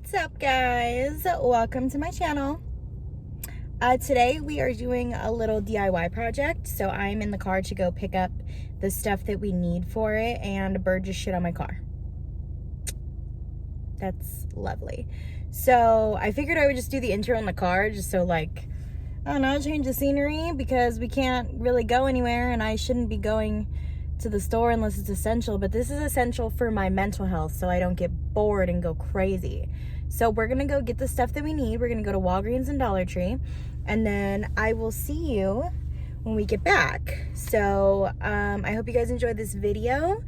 What's up, guys? Welcome to my channel. Today we are doing a little DIY project. So I'm in the car to go pick up the stuff that we need for it, and a bird just shit on my car. That's lovely. So I figured I would just do the intro in the car, just so I don't know, change the scenery, because we can't really go anywhere and I shouldn't be going to the store unless it's essential, but this is essential for my mental health so I don't get bored and go crazy. So we're gonna go get the stuff that we need. We're gonna go to Walgreens and Dollar Tree, and then I will see you when we get back. So I hope you guys enjoyed this video.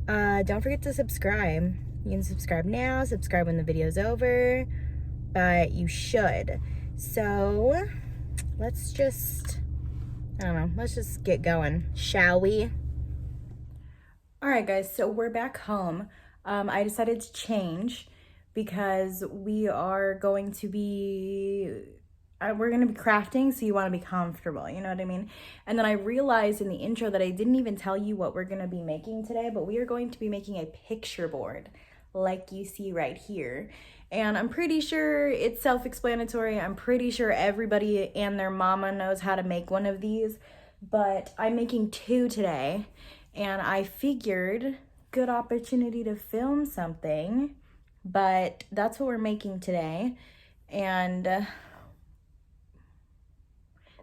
Don't forget to subscribe. You can subscribe now, subscribe when the video's over, but you should. So let's just, I don't know, let's just get going, shall we? All right, guys, so we're back home. I decided to change because we are going to be, we're going to be crafting, so you want to be comfortable, you know what I mean? And then I realized in the intro that I didn't even tell you what we're going to be making today, but we are going to be making a picture board like you see right here. And I'm pretty sure it's self-explanatory. I'm pretty sure everybody and their mama knows how to make one of these, but I'm making two today. And I figured, good opportunity to film something, but that's what we're making today. And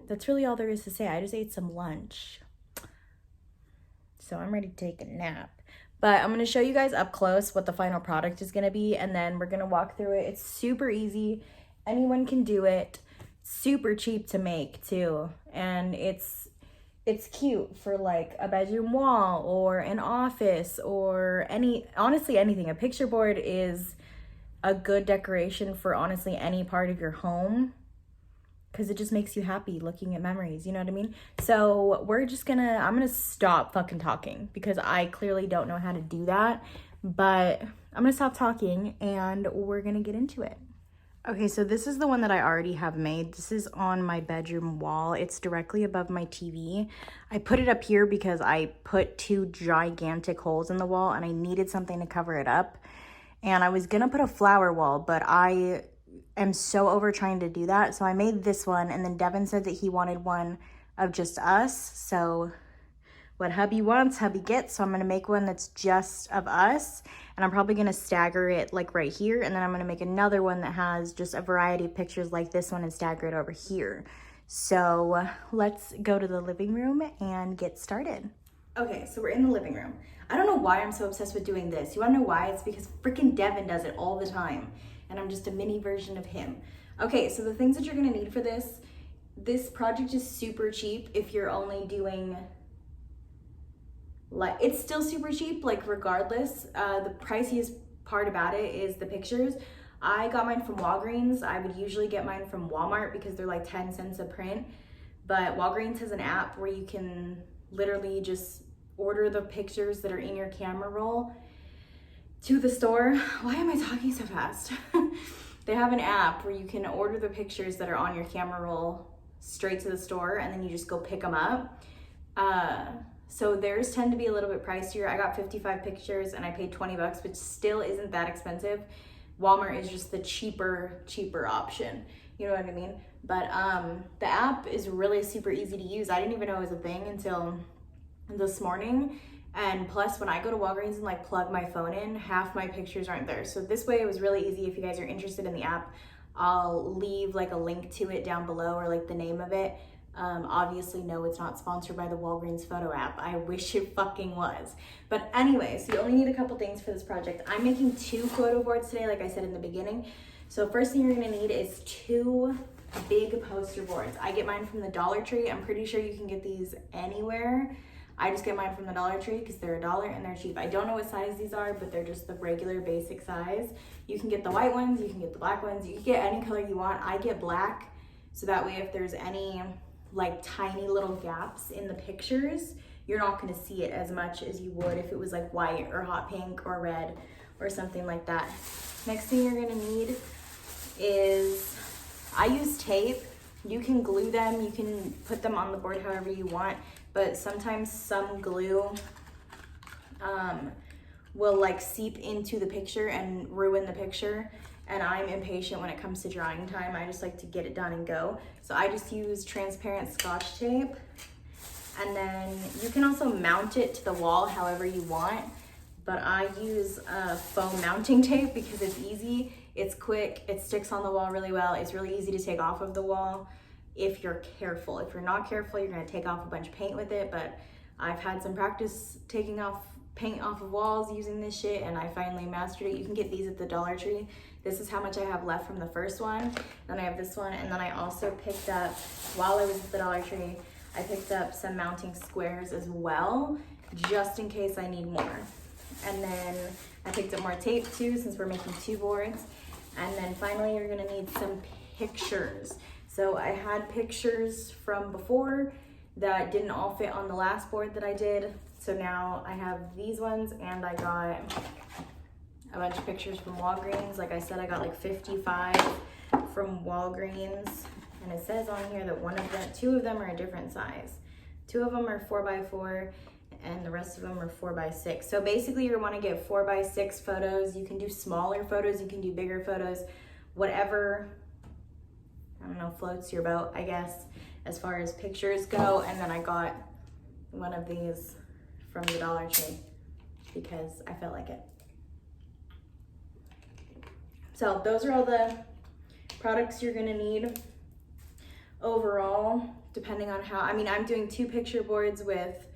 that's really all there is to say. I just ate some lunch, so I'm ready to take a nap. But I'm gonna show you guys up close what the final product is gonna be, and then we're gonna walk through it. It's super easy. Anyone can do it. Super cheap to make too. And it's cute for like a bedroom wall or an office or honestly anything. A picture board is a good decoration for honestly any part of your home, because it just makes you happy looking at memories, you know what I mean? So I'm gonna stop fucking talking because I clearly don't know how to do that, but I'm gonna stop talking and we're gonna get into it. Okay, so this is the one that I already have made. This is on my bedroom wall. It's directly above my TV. I put it up here because I put two gigantic holes in the wall and I needed something to cover it up. And I was gonna put a flower wall, but I am so over trying to do that. So I made this one, and then Devin said that he wanted one of just us. So what hubby wants, hubby gets. So I'm gonna make one that's just of us, and I'm probably gonna stagger it like right here, and then I'm gonna make another one that has just a variety of pictures like this one and stagger it over here. So let's go to the living room and get started. Okay, so we're in the living room. I don't know why I'm so obsessed with doing this. You wanna know why? It's because freaking Devin does it all the time, and I'm just a mini version of him. Okay, so the things that you're gonna need for this project is super cheap if you're only doing, like, it's still super cheap, like regardless. The priciest part about it is the pictures. I got mine from Walgreens. I would usually get mine from Walmart because they're like 10 cents a print, but Walgreens has an app where you can literally just order the pictures that are in your camera roll to the store. Why am I talking so fast? They have an app where you can order the pictures that are on your camera roll straight to the store, and then you just go pick them up. So theirs tend to be a little bit pricier. I got 55 pictures and I paid 20 bucks, which still isn't that expensive. Walmart is just the cheaper option. You know what I mean? But the app is really super easy to use. I didn't even know it was a thing until this morning. And plus, when I go to Walgreens and like plug my phone in, half my pictures aren't there. So this way it was really easy. If you guys are interested in the app, I'll leave like a link to it down below, or like the name of it. Obviously, no, it's not sponsored by the Walgreens photo app. I wish it fucking was. But anyways, you only need a couple things for this project. I'm making two photo boards today, like I said in the beginning. So first thing you're gonna need is two big poster boards. I get mine from the Dollar Tree. I'm pretty sure you can get these anywhere. I just get mine from the Dollar Tree because they're $1 and they're cheap. I don't know what size these are, but they're just the regular basic size. You can get the white ones, you can get the black ones, you can get any color you want. I get black, so that way if there's any like tiny little gaps in the pictures, you're not gonna see it as much as you would if it was like white or hot pink or red or something like that. Next thing you're gonna need is, I use tape. You can glue them, you can put them on the board however you want, but sometimes some glue will like seep into the picture and ruin the picture. and I'm impatient when it comes to drying time. I just like to get it done and go. So I just use transparent Scotch tape, and then you can also mount it to the wall however you want, but I use foam mounting tape because it's easy, it's quick, it sticks on the wall really well, it's really easy to take off of the wall if you're careful. If you're not careful, you're gonna take off a bunch of paint with it, but I've had some practice taking off paint off of walls using this shit, and I finally mastered it. You can get these at the Dollar Tree. This is how much I have left from the first one. Then I have this one, and then I also picked up, while I was at the Dollar Tree, I picked up some mounting squares as well, just in case I need more. And then I picked up more tape too, since we're making 2 boards. And then finally, you're gonna need some pictures. So I had pictures from before that didn't all fit on the last board that I did. So now I have these ones, and I got a bunch of pictures from Walgreens. Like I said, I got like 55 from Walgreens. And it says on here that 2 of them are a different size. 2 of them are 4x4, and the rest of them are 4x6. So basically you want to get 4x6 photos. You can do smaller photos, you can do bigger photos, whatever, I don't know, floats your boat, I guess, as far as pictures go. And then I got one of these from the Dollar Tree because I felt like it. So those are all the products you're gonna need overall, depending on how, I mean, I'm doing 2 picture boards with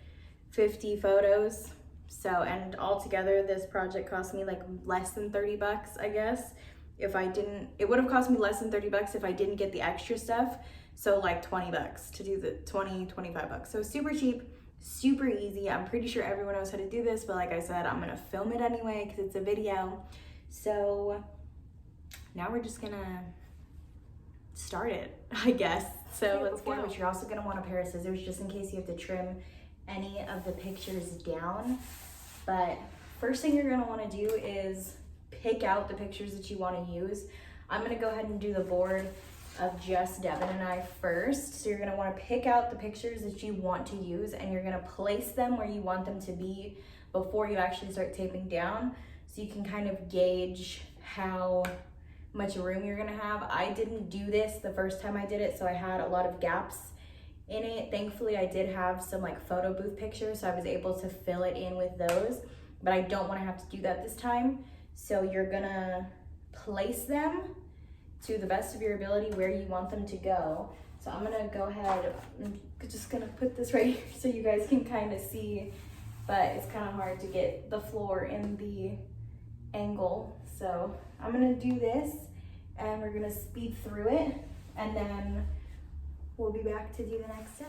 50 photos. So, and altogether this project cost me like less than 30 bucks, I guess. If I didn't, it would have cost me less than 30 bucks if I didn't get the extra stuff. So like 20 bucks to do the 25 bucks. So super cheap, super easy. I'm pretty sure everyone knows how to do this, but like I said, I'm gonna film it anyway because it's a video. So now we're just gonna start it, I guess. So let's go. But you're also gonna want a pair of scissors just in case you have to trim any of the pictures down. But first thing you're gonna wanna do is pick out the pictures that you wanna use. I'm gonna go ahead and do the board of just Devin and I first. So you're gonna wanna pick out the pictures that you want to use, and you're gonna place them where you want them to be before you actually start taping down, so you can kind of gauge how much room you're gonna have. I didn't do this the first time I did it, so I had a lot of gaps in it. Thankfully, I did have some like photo booth pictures, so I was able to fill it in with those, but I don't wanna have to do that this time. So you're gonna place them to the best of your ability where you want them to go. So I'm gonna go ahead, I'm just gonna put this right here so you guys can kind of see, but it's kind of hard to get the floor in the angle. So I'm gonna do this, and we're gonna speed through it, and then we'll be back to do the next step.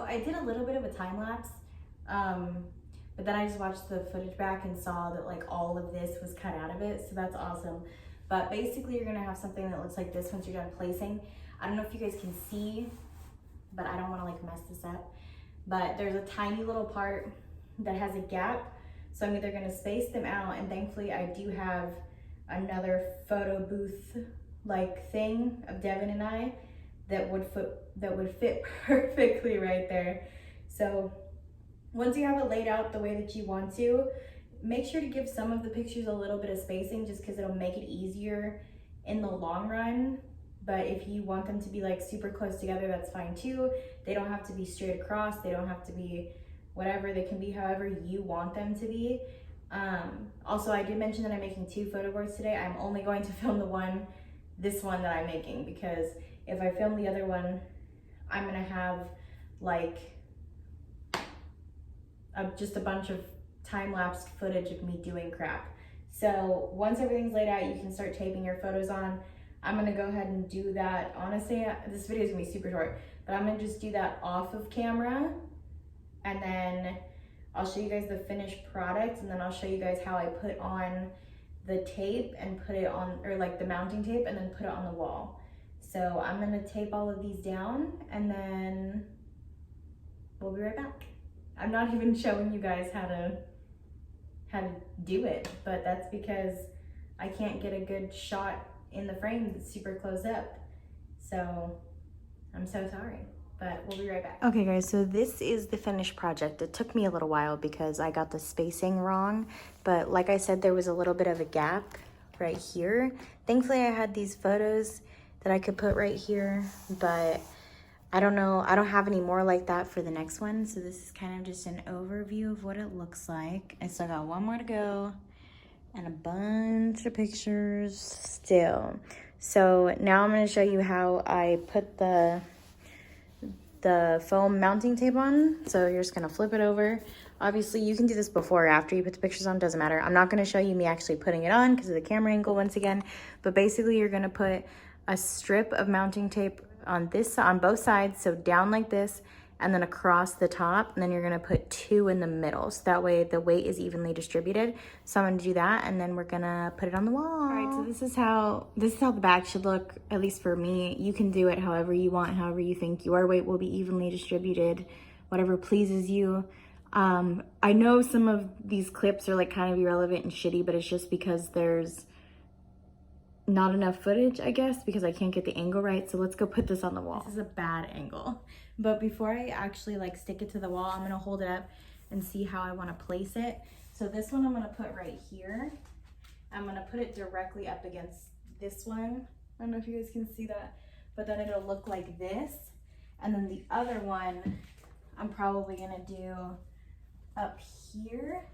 I did a little bit of a time lapse, but then I just watched the footage back and saw that like all of this was cut out of it, so that's awesome. But basically you're gonna have something that looks like this once you're done placing. I don't know if you guys can see, but I don't wanna like mess this up, but there's a tiny little part that has a gap, so I'm either gonna space them out, and thankfully I do have another photo booth like thing of Devin and I that would fit perfectly right there. So once you have it laid out the way that you want to, make sure to give some of the pictures a little bit of spacing, just because it'll make it easier in the long run. But if you want them to be like super close together, that's fine too. They don't have to be straight across, they don't have to be whatever, they can be however you want them to be. Also, I did mention that I'm making 2 photo boards today. I'm only going to film this one that I'm making, because if I film the other one, I'm gonna have like just a bunch of time-lapsed footage of me doing crap. So once everything's laid out, you can start taping your photos on. I'm gonna go ahead and do that. Honestly, this video is gonna be super short, but I'm gonna just do that off of camera, and then I'll show you guys the finished product, and then I'll show you guys how I put on the tape and put it on, or like the mounting tape, and then put it on the wall. So I'm gonna tape all of these down, and then we'll be right back. I'm not even showing you guys how to do it, but that's because I can't get a good shot in the frame that's super close up. So I'm so sorry, but we'll be right back. Okay guys, so this is the finished project. It took me a little while because I got the spacing wrong, but like I said, there was a little bit of a gap right here. Thankfully I had these photos that I could put right here, but I don't know, I don't have any more like that for the next one. So this is kind of just an overview of what it looks like. I still got one more to go and a bunch of pictures still. So now I'm going to show you how I put the foam mounting tape on. So you're just going to flip it over. Obviously you can do this before or after you put the pictures on, doesn't matter. I'm not going to show you me actually putting it on because of the camera angle once again, but basically you're going to put a strip of mounting tape on both sides, so down like this and then across the top, and then you're going to put 2 in the middle, so that way the weight is evenly distributed. So I'm going to do that, and then we're going to put it on the wall. All right, so this is how the back should look, at least for me. You can do it however you want, however you think your weight will be evenly distributed, whatever pleases you. I know some of these clips are like kind of irrelevant and shitty, but it's just because there's not enough footage, I guess, because I can't get the angle right. So let's go put this on the wall. This is a bad angle, but before I actually like stick it to the wall, I'm gonna hold it up and see how I want to place it. So this one I'm gonna put right here. I'm gonna put it directly up against this one. I don't know if you guys can see that, but then it'll look like this. And then the other one I'm probably gonna do up here,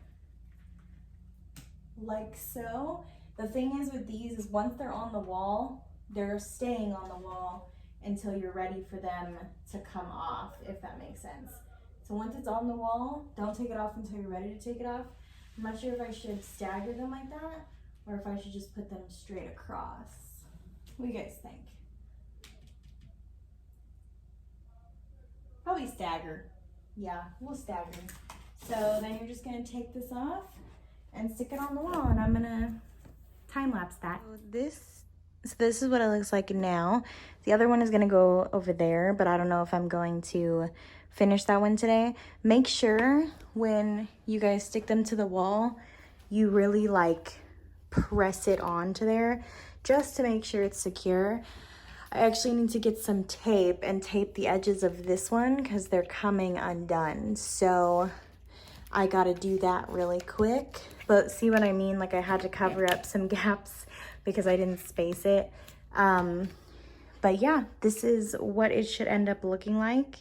like so. The thing is with these is once they're on the wall, they're staying on the wall until you're ready for them to come off, if that makes sense. So once it's on the wall, don't take it off until you're ready to take it off. I'm not sure if I should stagger them like that or if I should just put them straight across. What do you guys think? Probably stagger. Yeah, we'll stagger. So then you're just gonna take this off and stick it on the wall, and I'm gonna time lapse that. So this is what it looks like now. The other one is gonna go over there, but I don't know if I'm going to finish that one today. Make sure when you guys stick them to the wall, you really like press it onto there just to make sure it's secure. I actually need to get some tape and tape the edges of this one because they're coming undone. So I gotta do that really quick. But see what I mean? Like I had to cover up some gaps because I didn't space it. But yeah, this is what it should end up looking like.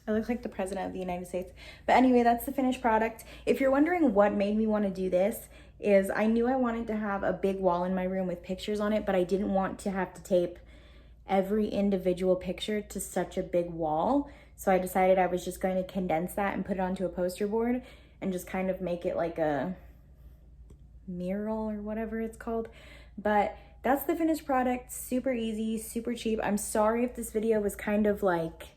I look like the president of the United States. But anyway, that's the finished product. If you're wondering what made me want to do this, is I knew I wanted to have a big wall in my room with pictures on it, but I didn't want to have to tape every individual picture to such a big wall. So I decided I was just going to condense that and put it onto a poster board and just kind of make it like a mural or whatever it's called. But that's the finished product. Super easy, super cheap. I'm sorry if this video was kind of like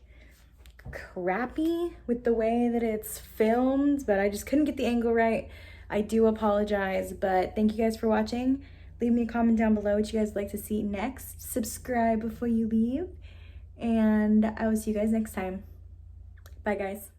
crappy with the way that it's filmed, but I just couldn't get the angle right. I do apologize, but thank you guys for watching. Leave me a comment down below what you guys would like to see next. Subscribe before you leave, and I will see you guys next time. Bye guys.